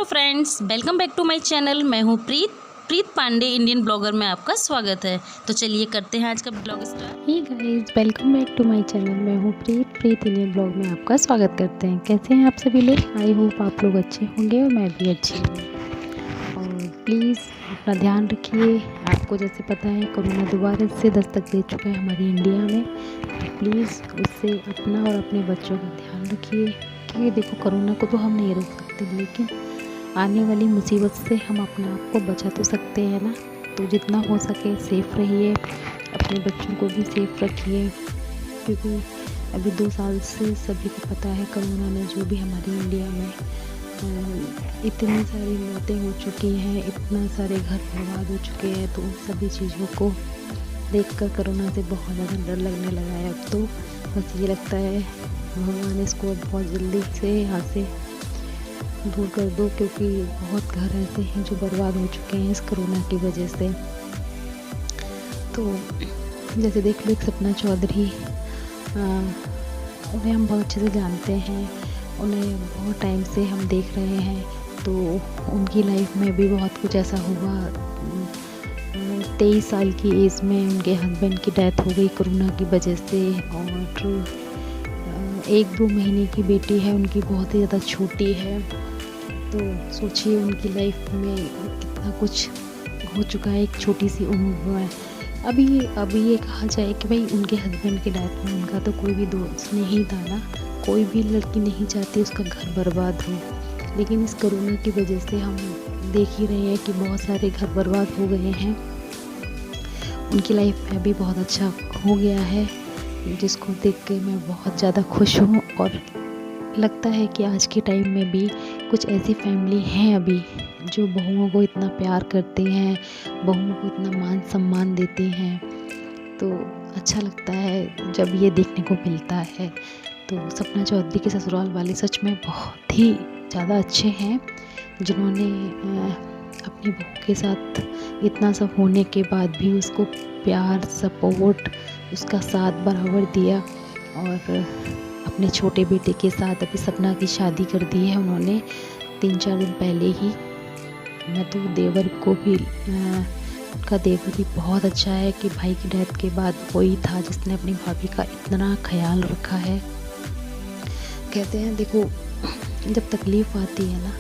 Hello friends, welcome back to my channel. मैं हूँ प्रीत Pandey, Indian blogger में आपका स्वागत है। तो चलिए करते हैं आज का blog start. Hey guys, welcome back to my channel. मैं हूँ प्रीत इंडियन ब्लॉग में आपका स्वागत करते हैं। कैसे हैं आप सभी लोग? आई होप आप लोग अच्छे होंगे और मैं भी अच्छी हूँ। और प्लीज़ अपना ध्यान रखिए। आपको जैसे पता है कोरोना दोबारा से दस्तक दे चुका है हमारी इंडिया में, तो प्लीज़ उससे अपना और अपने बच्चों का ध्यान रखिए। क्योंकि देखो, कोरोना को तो हम नहीं रोक सकते, लेकिन आने वाली मुसीबत से हम अपने आप को बचा तो सकते हैं ना। तो जितना हो सके सेफ़ रहिए, अपने बच्चों को भी सेफ़ रखिए। क्योंकि अभी 2 साल से सभी को पता है कोरोना ने जो भी हमारी इंडिया में इतनी सारी मौतें हो चुकी हैं, इतना सारे घर बर्बाद हो चुके हैं। तो उन सभी चीज़ों को देखकर कोरोना से बहुत ज़्यादा डर लगने लगा है। अब तो बस ये लगता है भगवान इसको बहुत जल्दी से यहाँ से दूर कर दो, क्योंकि बहुत घर ऐसे हैं जो बर्बाद हो चुके हैं इस कोरोना की वजह से। तो जैसे देख लो, एक सपना चौधरी, उन्हें हम बहुत अच्छे से जानते हैं, उन्हें बहुत टाइम से हम देख रहे हैं। तो उनकी लाइफ में भी बहुत कुछ ऐसा हुआ। 23 साल की एज में उनके हस्बैंड की डेथ हो गई कोरोना की वजह से। और 1-2 महीने की बेटी है उनकी, बहुत ही ज़्यादा छोटी है। तो सोचिए उनकी लाइफ में कितना कुछ हो चुका है एक छोटी सी उम्र में। अभी ये कहा जाए कि भाई उनके हस्बैंड की डेथ में उनका तो कोई भी दोस्त नहीं था ना। कोई भी लड़की नहीं चाहती उसका घर बर्बाद हो, लेकिन इस कोरोना की वजह से हम देख ही रहे हैं कि बहुत सारे घर बर्बाद हो गए हैं। उनकी लाइफ में भी बहुत अच्छा हो गया है, जिसको देख के मैं बहुत ज़्यादा खुश हूँ। और लगता है कि आज के टाइम में भी कुछ ऐसी फैमिली हैं अभी जो बहुओं को इतना प्यार करते हैं, बहुओं को इतना मान सम्मान देते हैं। तो अच्छा लगता है जब ये देखने को मिलता है। तो सपना चौधरी के ससुराल वाले सच में बहुत ही ज़्यादा अच्छे हैं, जिन्होंने अपनी बहू के साथ इतना सब होने के बाद भी उसको प्यार, सपोर्ट, उसका साथ बराबर दिया। और अपने छोटे बेटे के साथ अभी सपना की शादी कर दी है उन्होंने 3-4 दिन पहले ही। मैं तो देवर को भी उनका देवर भी बहुत अच्छा है कि भाई की डेथ के बाद वही था जिसने अपनी भाभी का इतना ख्याल रखा है। कहते हैं देखो, जब तकलीफ़ आती है ना,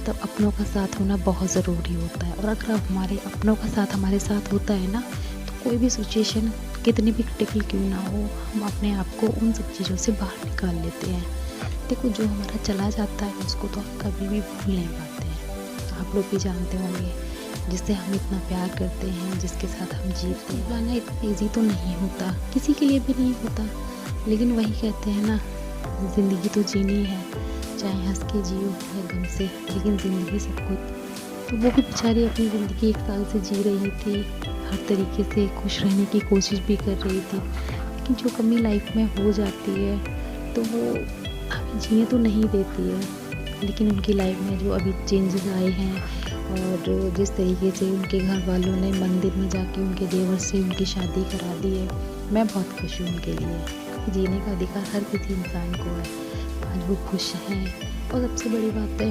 तब अपनों का साथ होना बहुत ज़रूरी होता है। और अगर हमारे अपनों का साथ हमारे साथ होता है ना, तो कोई भी सिचुएशन कितनी भी क्रिटिकल क्यों ना हो, हम अपने आप को उन सब चीज़ों से बाहर निकाल लेते हैं। देखो, जो हमारा चला जाता है उसको तो हम कभी भी भूल नहीं पाते हैं। आप लोग भी जानते होंगे, जिससे हम इतना प्यार करते हैं, जिसके साथ हम जीते हैं। भुलाना इतना ईजी तो नहीं होता, किसी के लिए भी नहीं होता। लेकिन वही कहते हैं ना, ज़िंदगी तो जीनी है, चाहे हंस के जियो या गम से, लेकिन ज़िंदगी सब कुछ। तो वो भी बेचारी अपनी ज़िंदगी 1 साल से जी रही थी, हर तरीके से खुश रहने की कोशिश भी कर रही थी। लेकिन जो कमी लाइफ में हो जाती है तो वो हमें जीने तो नहीं देती है। लेकिन उनकी लाइफ में जो अभी चेंजेस आए हैं, और जिस तरीके से उनके घर वालों ने मंदिर में जाके उनके देवर से उनकी शादी करा दी है, मैं बहुत खुश हूँ उनके लिए। जीने का अधिकार हर किसी इंसान को है। आज वो खुश हैं। और सबसे बड़ी बात है,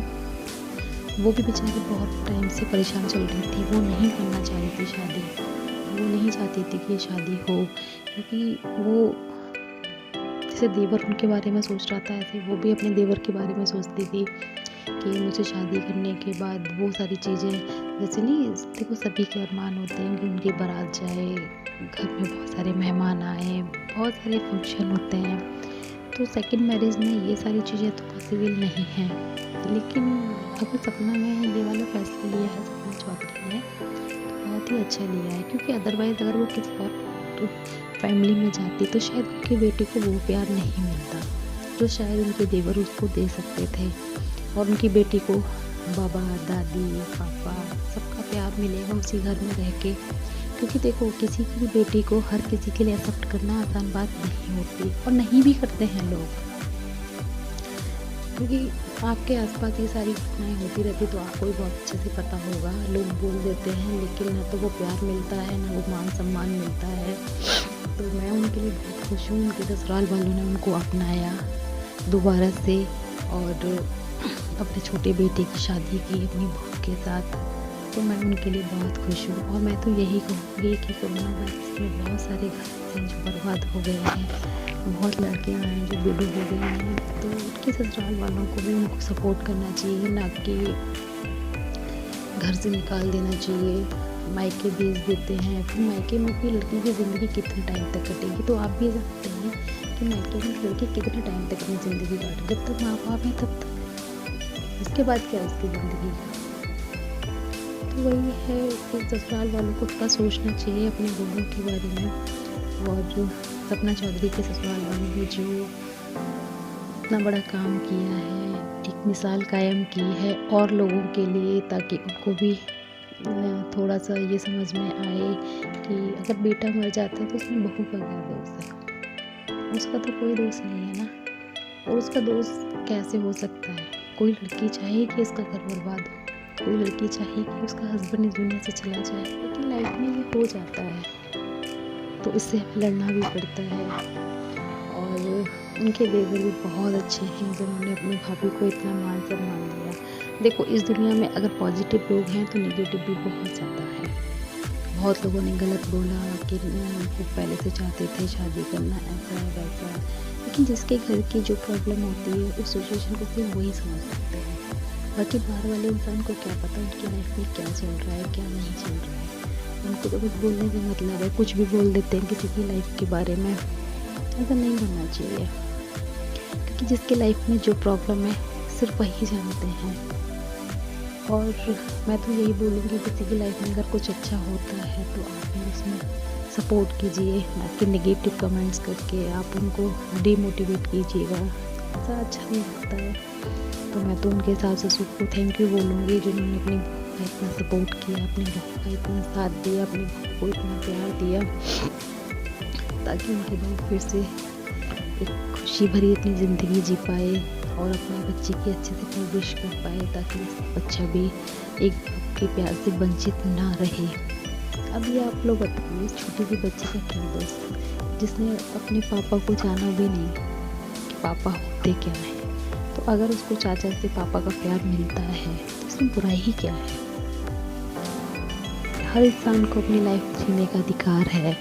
वो भी बेचारी बहुत टाइम से परेशान चल रही थी। वो नहीं करना चाह रही थी शादी, वो नहीं चाहती थी कि शादी हो, क्योंकि वो जैसे देवर उनके बारे में सोच रहा था, ऐसे वो भी अपने देवर के बारे में सोचती थी कि मुझे शादी करने के बाद वो सारी चीज़ें, जैसे नहीं, देखो सभी के अरमान होते हैं कि उनकी बारात जाए, घर में बहुत सारे मेहमान आए, बहुत सारे फंक्शन होते हैं। तो सेकंड मैरिज में ये सारी चीज़ें तो पॉसिबल नहीं हैं। लेकिन अगर सपना ने ये वाला फैसला लिया है, सपना चौधरी ने, तो बहुत ही अच्छा लिया है। क्योंकि अदरवाइज़ अगर वो किसी और फैमिली में जाती तो शायद उनके बेटे को वो प्यार नहीं मिलता जो शायद उनके देवर उसको दे सकते थे। और उनकी बेटी को बाबा, दादी, पापा सबका प्यार मिलेगा उसी घर में रह के। क्योंकि देखो, किसी की भी बेटी को हर किसी के लिए एक्सेप्ट करना आसान बात नहीं होती, और नहीं भी करते हैं लोग। क्योंकि आपके आसपास ये सारी घटनाएं होती रहती, तो आपको भी बहुत अच्छे से पता होगा। लोग बोल देते हैं, लेकिन ना तो वो प्यार मिलता है, ना वो मान सम्मान मिलता है। तो मैं उनके लिए बहुत खुश हूँ। उनके ससुराल वालों ने उनको अपनाया दोबारा से, और अपने छोटे बेटे की शादी की अपनी बहू के साथ, तो मैं उनके लिए बहुत खुश हूँ। और मैं तो यही कहूँगी कि कोरोना वायरस में बहुत सारे घर हैं जो बर्बाद हो गए हैं, बहुत लड़कियाँ हैं जो बेडू हो गई हैं, तो उनके ससुराल वालों को भी उनको सपोर्ट करना चाहिए, ना कि घर से निकाल देना चाहिए। मायके भेज देते हैं, फिर मायके में भी लड़की की ज़िंदगी कितने टाइम तक कटेगी, तो आप भी जानते हैं कि मायके में लड़की कितने टाइम तक अपनी ज़िंदगी काटे, जब तक माँ बाप है तब तक, उसके बाद क्या उसकी ज़िंदगी। तो वही है कि ससुराल वालों को थोड़ा सोचना चाहिए अपने बहू के बारे में। और जो सपना चौधरी के ससुराल वालों ने जो इतना बड़ा काम किया है, एक मिसाल कायम की है और लोगों के लिए, ताकि उनको भी थोड़ा सा ये समझ में आए कि अगर बेटा मर जाता है तो उसमें बहू का क्या दोष है, उसका तो कोई दोष नहीं है ना। और उसका दोष कैसे हो सकता है? कोई लड़की चाहे कि इसका घर बर्बाद हो, कोई लड़की चाहे कि उसका हस्बैंड इस दुनिया से चला जाए, लेकिन लाइफ में ये हो जाता है, तो इससे लड़ना भी पड़ता है। और उनके देवर भी बहुत अच्छे हैं जिन्होंने अपनी भाभी को इतना मान सम्मान दिया। देखो, इस दुनिया में अगर पॉजिटिव लोग हैं तो नेगेटिव भी बहुत ज़्यादा है। बहुत लोगों ने गलत बोला कि वो पहले से चाहते थे शादी करना, ऐसा है वैसा है, लेकिन जिसके घर की जो प्रॉब्लम होती है उस सिचुएशन को सिर्फ वही समझ सकते हैं। बाकी बाहर वाले इंसान को क्या पता उनकी लाइफ में क्या चल रहा है, क्या नहीं चल रहा है। उनको तो कुछ बोलने से मतलब है, कुछ भी बोल देते हैं किसी की लाइफ के बारे में। ऐसा नहीं करना चाहिए, क्योंकि जिसके लाइफ में जो प्रॉब्लम है सिर्फ वही जानते हैं। और मैं तो यही बोलूँगी, किसी की लाइफ में अगर कुछ अच्छा होता है तो आप भी उसमें सपोर्ट कीजिए, ना कि नेगेटिव कमेंट्स करके आप उनको डिमोटिवेट कीजिएगा, ऐसा अच्छा नहीं लगता है। तो मैं तो उनके सास ससुर को थैंक यू बोलूँगी जिन्होंने अपनी बहू का इतना सपोर्ट किया, अपनी बहू का इतना साथ दिया, अपनी बहू को इतना प्यार दिया, ताकि उनकी बहू फिर से एक खुशी भरी अपनी ज़िंदगी जी पाए और अपने बच्चे की अच्छे से परवरिश कर पाए, ताकि बच्चा भी एक बाप के प्यार से वंचित ना रहे। अभी आप लोग बताइए, छोटी सी बच्ची का क्या दोष, जिसने अपने पापा को जाना भी नहीं कि पापा होते क्या हैं। तो अगर उसको चाचा से पापा का प्यार मिलता है तो इसमें बुराई ही क्या है। हर इंसान को अपनी लाइफ जीने का अधिकार है।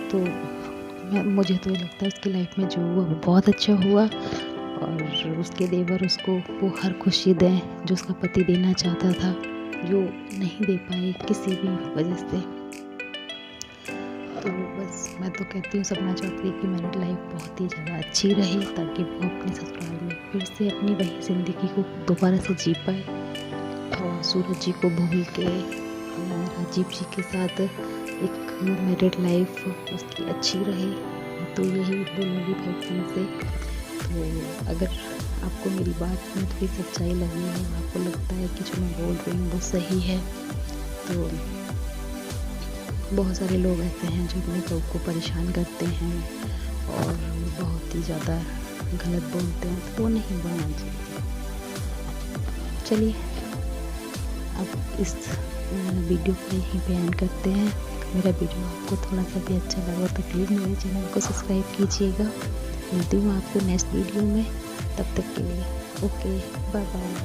तो मुझे तो लगता है उसकी लाइफ में जो हुआ वो बहुत अच्छा हुआ, और उसके देवर उसको वो हर खुशी दें जो उसका पति देना चाहता था, जो नहीं दे पाए किसी भी वजह से। तो बस मैं तो कहती हूँ सपना चौधरी की मैरिड लाइफ बहुत ही ज़्यादा अच्छी रही, ताकि वो अपने ससुराल में फिर से अपनी वही ज़िंदगी को दोबारा से जी पाए, और सूरज जी को भूल के राजीव जी के साथ एक मैरिड लाइफ उसकी अच्छी रहे। तो यही बोलूँगी भगवान से। तो अगर आपको मेरी बात में थोड़ी सच्चाई लगी है, आपको लगता है कि जो मैं बोल रही हूँ वो सही है, तो बहुत सारे लोग ऐसे हैं जो अपने बहू को परेशान करते हैं और बहुत ही ज़्यादा गलत बोलते हैं, तो वो नहीं बोलना चाहिए। चलिए अब इस वीडियो को यहीं पे एंड करते हैं। मेरा वीडियो आपको थोड़ा सा भी अच्छा लगा तो प्लीज़ मेरे चैनल को सब्सक्राइब कीजिएगा। मिलती हूँ आपको नेक्स्ट वीडियो में, तब तक के लिए ओके, बाय बाय।